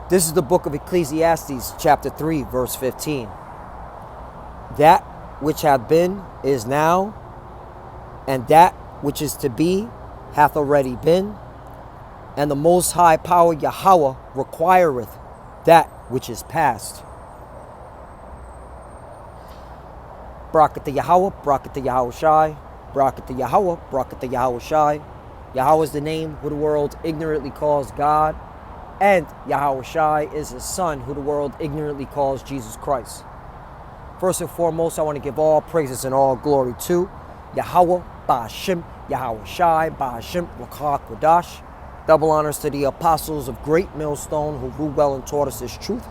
This is the book of Ecclesiastes, chapter 3, verse 15. That which hath been is now, and that which is to be hath already been, and the Most High Power Yahweh requireth that which is past. Bracket the Yahweh, bracket the Yahweh Shai, bracket the Yahweh, bracket the Yahweh Shai. Yahweh is the name who the world ignorantly calls God, and Yahweh Shai is his son who the world ignorantly calls Jesus Christ. First and foremost, I want to give all praises and all glory to Yahweh, Ba'ashim, Yahweh Shai, Ba'ashim, Rakah Kodash. Double honors to the apostles of Great Millstone who ruled well and taught us this truth.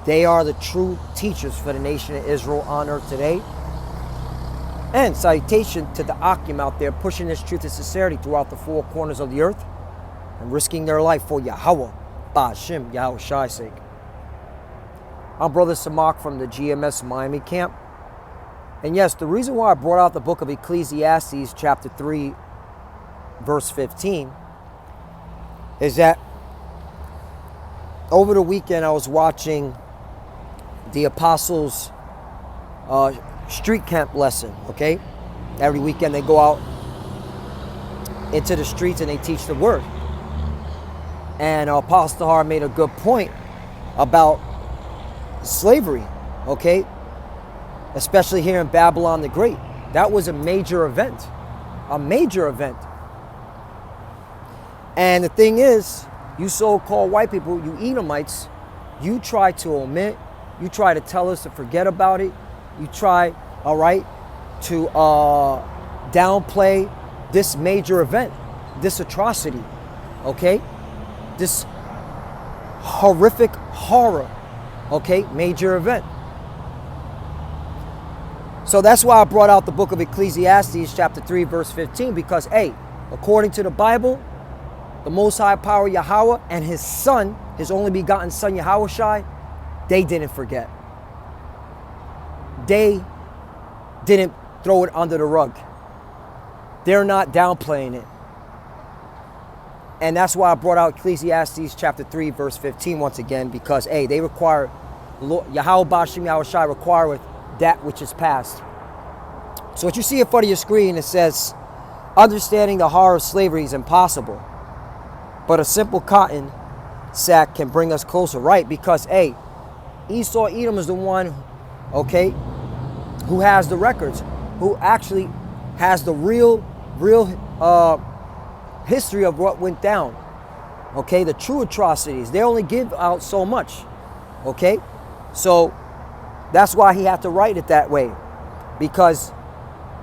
They are the true teachers for the nation of Israel on earth today. And salutation to the Akim out there pushing this truth and sincerity throughout the four corners of the earth and risking their life for Yahweh, Ba'ashim, Yahweh Shai's sake. I'm Brother Samak from the GMS Miami camp. And yes, the reason why I brought out the book of Ecclesiastes chapter 3, verse 15, is that over the weekend I was watching the Apostles' street camp lesson, okay? Every weekend they go out into the streets and they teach the word. And Apostle Har made a good point about slavery, okay? Especially here in Babylon the Great. That was a major event. A major event. And the thing is, you so-called white people, you Edomites, you try to omit, you try to tell us to forget about it. You try, all right, to downplay this major event, this atrocity, okay? This horrific horror, okay, major event. So that's why I brought out the book of Ecclesiastes chapter 3, verse 15, because, hey, according to the Bible, the Most High Power Yahweh and his son, his only begotten son Yahweh Shai, they didn't forget. They didn't throw it under the rug. They're not downplaying it. And that's why I brought out Ecclesiastes chapter 3, verse 15 once again, because, hey, they require, Yahweh Ba'ashim Yahweh Shai requireth that which is past. So what you see in front of your screen, it says, understanding the horror of slavery is impossible, but a simple cotton sack can bring us closer, right? Because, hey, Esau Edom is the one, okay, who has the records, who actually has the real history of what went down, okay, the true atrocities. They only give out so much, okay? So that's why he had to write it that way, because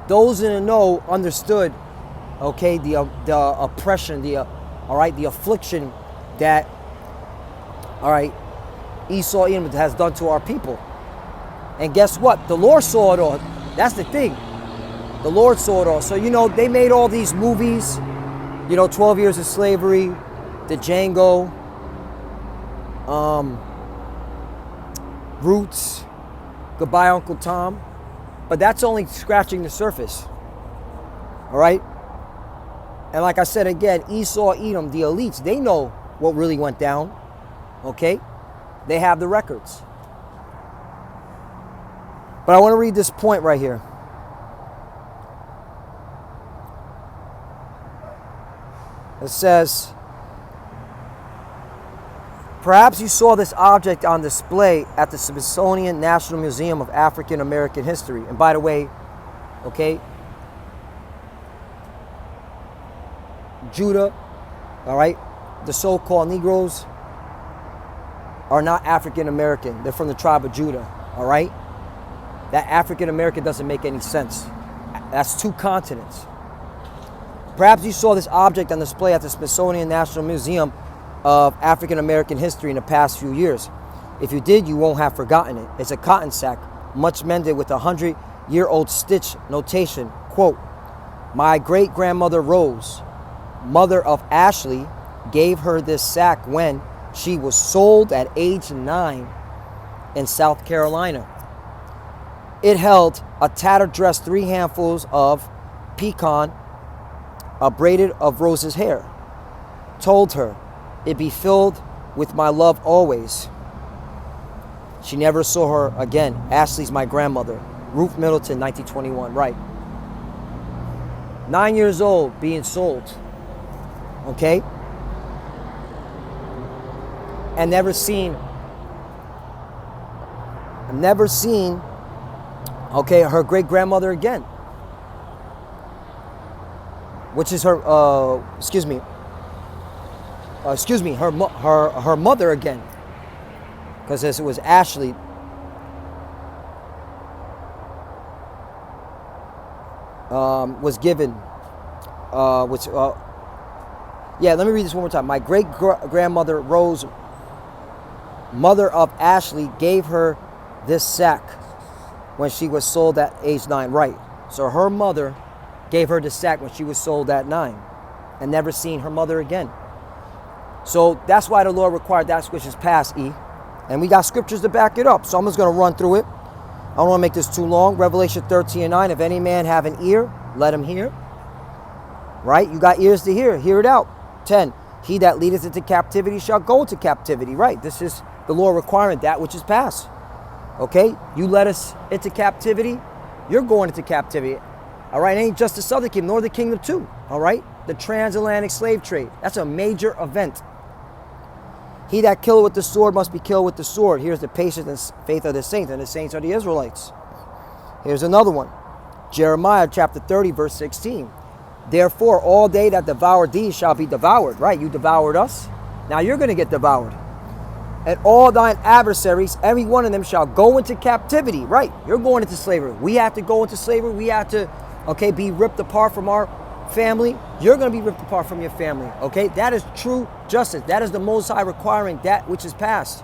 those in the know understood, okay, the oppression, the affliction that, all right, Esau Edom has done to our people. And guess what? The Lord saw it all. That's the thing. The Lord saw it all. So, you know, they made all these movies, you know, 12 Years of Slavery, the Django, Roots, Goodbye Uncle Tom. But that's only scratching the surface. All right? And like I said again, Esau Edom, the elites, they know what really went down. Okay? They have the records. But I want to read this point right here. It says, perhaps you saw this object on display at the Smithsonian National Museum of African American History. And by the way, okay, Judah, all right, the so-called Negroes are not African American. They're from the tribe of Judah, all right? That African American doesn't make any sense. That's two continents. Perhaps you saw this object on display at the Smithsonian National Museum of African American History in the past few years. If you did, you won't have forgotten it. It's a cotton sack, much mended with a 100-year-old stitch notation. Quote, my great-grandmother Rose, mother of Ashley, gave her this sack when she was sold at age 9 in South Carolina. It held a tattered dress, 3 handfuls of pecan, braided of Rose's hair. Told her it be filled with my love always. She never saw her again. Ashley's my grandmother. Ruth Middleton, 1921. Right. 9 years old, being sold. Okay? And never seen, okay, her great-grandmother again. Which is her, her mother again. Because it was Ashley. Was given, yeah, let me read this one more time. My great-grandmother Rose, mother of Ashley, gave her this sack when she was sold at age 9. Right. So her mother gave her the sack when she was sold at 9 and never seen her mother again. So that's why the Lord required that which is past, E. And we got scriptures to back it up. So I'm just going to run through it. I don't want to make this too long. Revelation 13:9. If any man have an ear, let him hear. Right? You got ears to hear it out. 10. He that leadeth into captivity shall go into captivity. Right? This is the Lord requiring that which is past. Okay? You led us into captivity, you're going into captivity. All right? It ain't just the southern kingdom, nor the kingdom too. All right? The transatlantic slave trade. That's a major event. He that killeth with the sword must be killed with the sword. Here's the patience and faith of the saints, and the saints are the Israelites. Here's another one. Jeremiah chapter 30, verse 16. Therefore, all they that devour thee shall be devoured. Right? You devoured us. Now you're going to get devoured. And all thine adversaries, every one of them shall go into captivity. Right? You're going into slavery. We have to go into slavery. We have to, okay, be ripped apart from our family. You're going to be ripped apart from your family. Okay? That is true justice. That is the Most High requiring that which is past.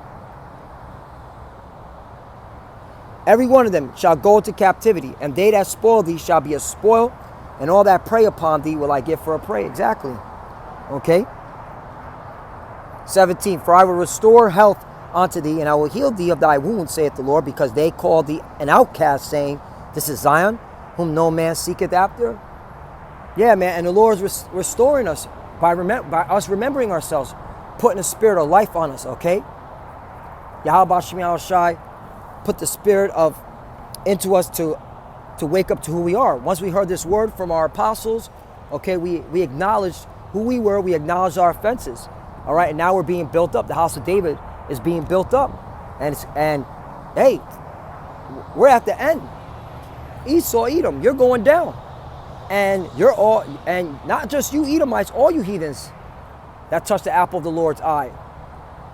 Every one of them shall go into captivity, and they that spoil thee shall be a spoil, and all that prey upon thee will I give for a prey. Exactly. Okay? 17. For I will restore health unto thee, and I will heal thee of thy wounds, saith the Lord, because they called thee an outcast, saying, this is Zion, whom no man seeketh after. Yeah, man, and the Lord is restoring us by us remembering ourselves, putting a spirit of life on us, okay? Yahweh Shem Yahweh Shai put the spirit of into us to wake up to who we are. Once we heard this word from our apostles, okay, we acknowledged who we were, we acknowledged our offenses, all right? And now we're being built up. The house of David is being built up. And hey, we're at the end. Esau, Edom, you're going down. And you're all, and not just you Edomites, all you heathens that touch the apple of the Lord's eye,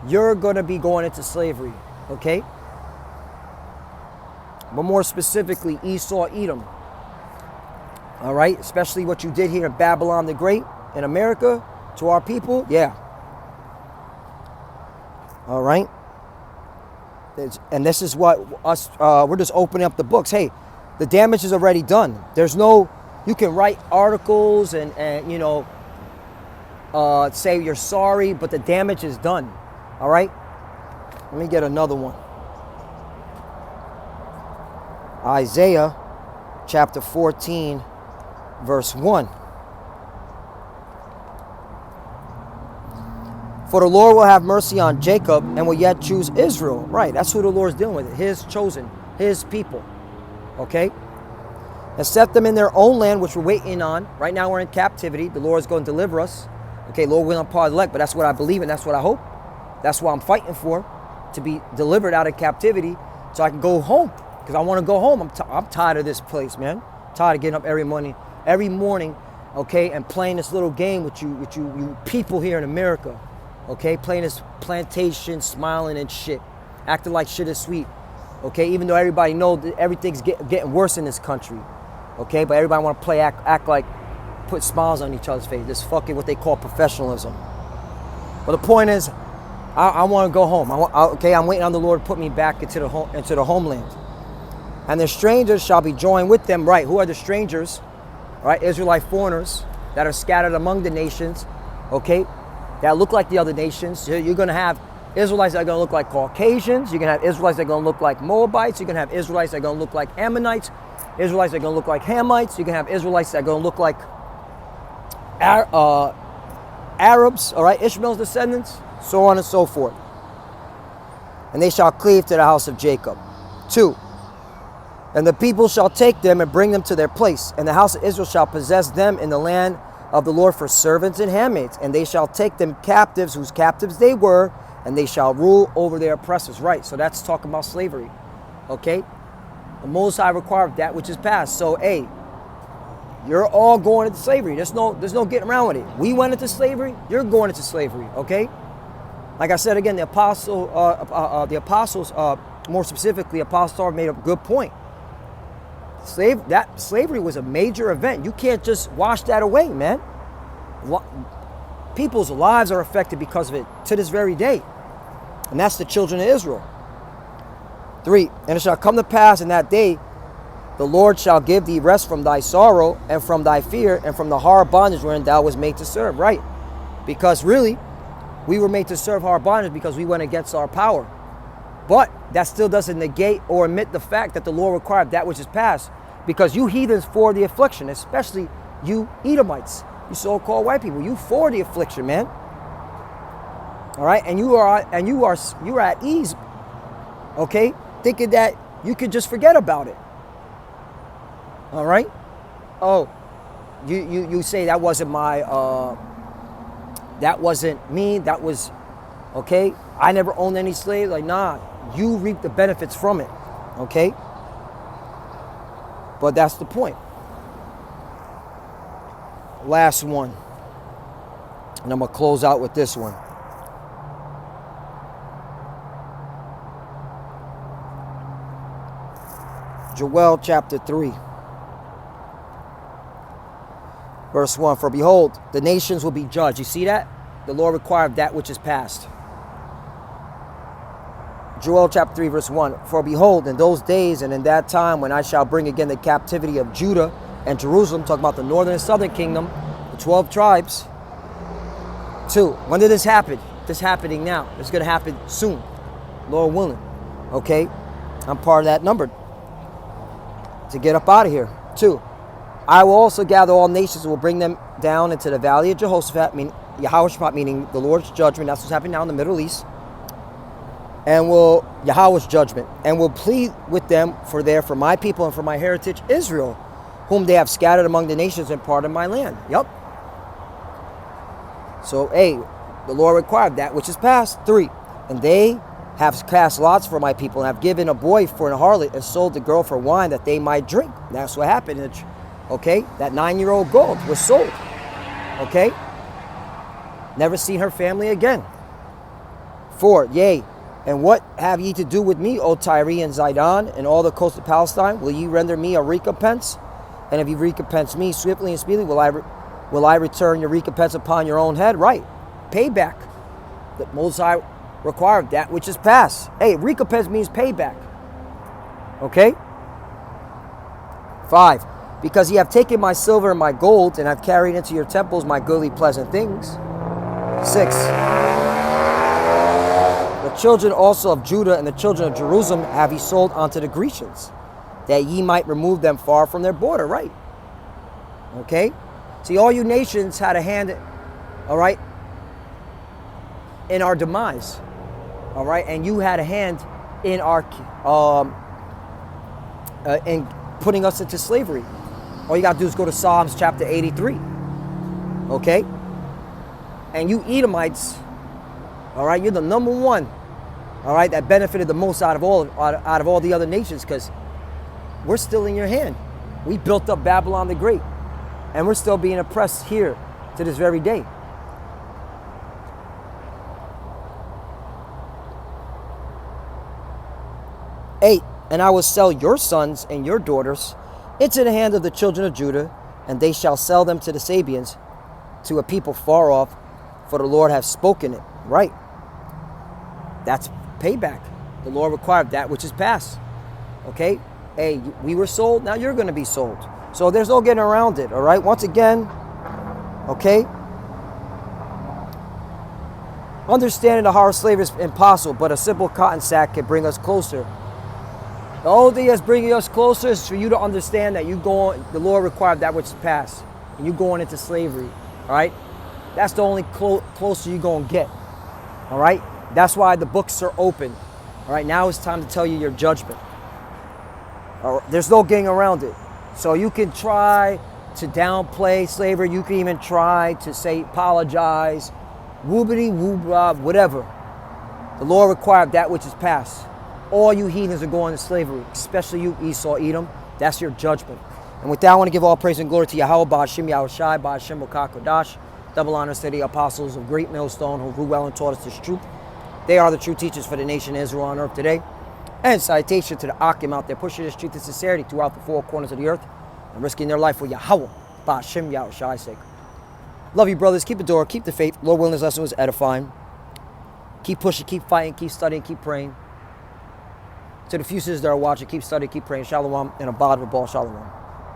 you're going to be going into slavery, okay? But more specifically, Esau, Edom, all right? Especially what you did here in Babylon the Great, in America, to our people, yeah. All right? And this is what us, we're just opening up the books. Hey, the damage is already done. There's no... You can write articles and you know, say you're sorry, but the damage is done. All right? Let me get another one. Isaiah chapter 14, verse 1. For the Lord will have mercy on Jacob and will yet choose Israel. Right, that's who the Lord's dealing with. His chosen, his people. Okay? And set them in their own land, which we're waiting on. Right now we're in captivity. The Lord is going to deliver us. Okay, Lord, we're not part of the elect, but that's what I believe and that's what I hope. That's what I'm fighting for, to be delivered out of captivity so I can go home. Because I want to go home. I'm tired of this place, man. I'm tired of getting up every morning, okay, and playing this little game with you people here in America. Okay, playing this plantation, smiling and shit. Acting like shit is sweet. Okay, even though everybody knows that everything's getting worse in this country. Okay, but everybody want to act like, put smiles on each other's face. This fucking what they call professionalism. But the point is, I want to go home. I'm waiting on the Lord to put me back into the homeland. And the strangers shall be joined with them. Right, who are the strangers? Right, Israelite foreigners that are scattered among the nations. Okay, that look like the other nations. You're going to have Israelites that are going to look like Caucasians. You're going to have Israelites that are going to look like Moabites. You're going to have Israelites that are going to look like Ammonites. Israelites that are going to look like Hamites. You're going to have Israelites that are going to look like Arabs, all right, Ishmael's descendants, so on and so forth. And they shall cleave to the house of Jacob. 2. And the people shall take them and bring them to their place, and the house of Israel shall possess them in the land of the Lord for servants and handmaids, and they shall take them captives, whose captives they were, and they shall rule over their oppressors. Right, so that's talking about slavery, okay? The Most High required that which is past. So, hey, you're all going into slavery. There's no getting around with it. We went into slavery, you're going into slavery, okay? Like I said again, the apostles, more specifically, Apostle Paul made a good point. Slavery was a major event. You can't just wash that away, man. People's lives are affected because of it to this very day. And that's the children of Israel. 3. And it shall come to pass in that day, the Lord shall give thee rest from thy sorrow and from thy fear and from the hard bondage wherein thou was made to serve. Right. Because really, we were made to serve hard bondage because we went against our power. But that still doesn't negate or omit the fact that the Lord required that which is past, because you heathens for the affliction, especially you Edomites, you so-called white people, you for the affliction, man. All right, and you are at ease, okay, thinking that you can just forget about it. All right. Oh, you say that wasn't my that wasn't me. That was okay. I never owned any slaves. Like, nah. You reap the benefits from it, okay? But that's the point. Last one. And I'm going to close out with this one. Joel chapter 3. Verse 1. For behold, the nations will be judged. You see that? The Lord required that which is past. Joel chapter 3 verse 1. For behold, in those days and in that time when I shall bring again the captivity of Judah and Jerusalem, talking about the northern and southern kingdom, the 12 tribes. 2. When did this happen? This happening now. It's going to happen soon, Lord willing. Okay? I'm part of that number to get up out of here. 2. I will also gather all nations and will bring them down into the valley of Jehoshaphat, meaning Yahushua, meaning the Lord's judgment. That's what's happening now in the Middle East. And will Yahweh's judgment, and will plead with them for my people and for my heritage Israel, whom they have scattered among the nations and part of my land. Yep. So, hey, the Lord required that which is past. 3. And they have cast lots for my people and have given a boy for an harlot and sold the girl for wine that they might drink. That's what happened. Okay, that 9-year-old girl was sold. Okay, never seen her family again. 4. Yea. And what have ye to do with me, O Tyre and Zidon, and all the coast of Palestine? Will ye render me a recompense? And if you recompense me swiftly and speedily, will I return your recompense upon your own head? Right. Payback. The Most High required that which is past. Hey, recompense means payback. Okay? 5. Because ye have taken my silver and my gold, and have carried into your temples my goodly pleasant things. 6. The children also of Judah and the children of Jerusalem have ye sold unto the Grecians, that ye might remove them far from their border. Right. Okay? See, all you nations had a hand, all right, in our demise. All right? And you had a hand in our, in putting us into slavery. All you got to do is go to Psalms chapter 83. Okay? And you Edomites, all right, you're the number one, all right, that benefited the most out of all the other nations, because we're still in your hand. We built up Babylon the Great, and we're still being oppressed here to this very day. Eight, and I will sell your sons and your daughters into the hand of the children of Judah, and they shall sell them to the Sabians, to a people far off, for the Lord hath spoken it. Right. That's payback. The Lord required that which is past. Okay? Hey, we were sold, now you're going to be sold. So there's no getting around it, all right? Once again, okay? Understanding the horror slavery is impossible, but a simple cotton sack can bring us closer. The only thing that's bringing us closer is for you to understand that the Lord required that which is past, and you going into slavery, all right? That's the only closer you're going to get. All right? That's why the books are open. All right? Now it's time to tell you your judgment. There's no getting around it. So you can try to downplay slavery. You can even try to say apologize. Woobity, woob, whatever. The Lord required that which is past. All you heathens are going to slavery, especially you, Esau, Edom. That's your judgment. And with that, I want to give all praise and glory to Yahweh, Ba'ashim Yahushai, Ba'ashim Kodash. Double honors to the apostles of Great Millstone who grew well and taught us this truth. They are the true teachers for the nation of Israel on earth today. And citation to the Akim out there pushing this truth and sincerity throughout the four corners of the earth and risking their life for Yahweh, Ba'ashim Yahushai's sake. Love you, brothers. Keep the door. Keep the faith. Lord willing, this lesson was edifying. Keep pushing, keep fighting, keep studying, keep praying. To the few sisters that are watching, keep studying, keep praying. Shalom and abad with ball. Shalom.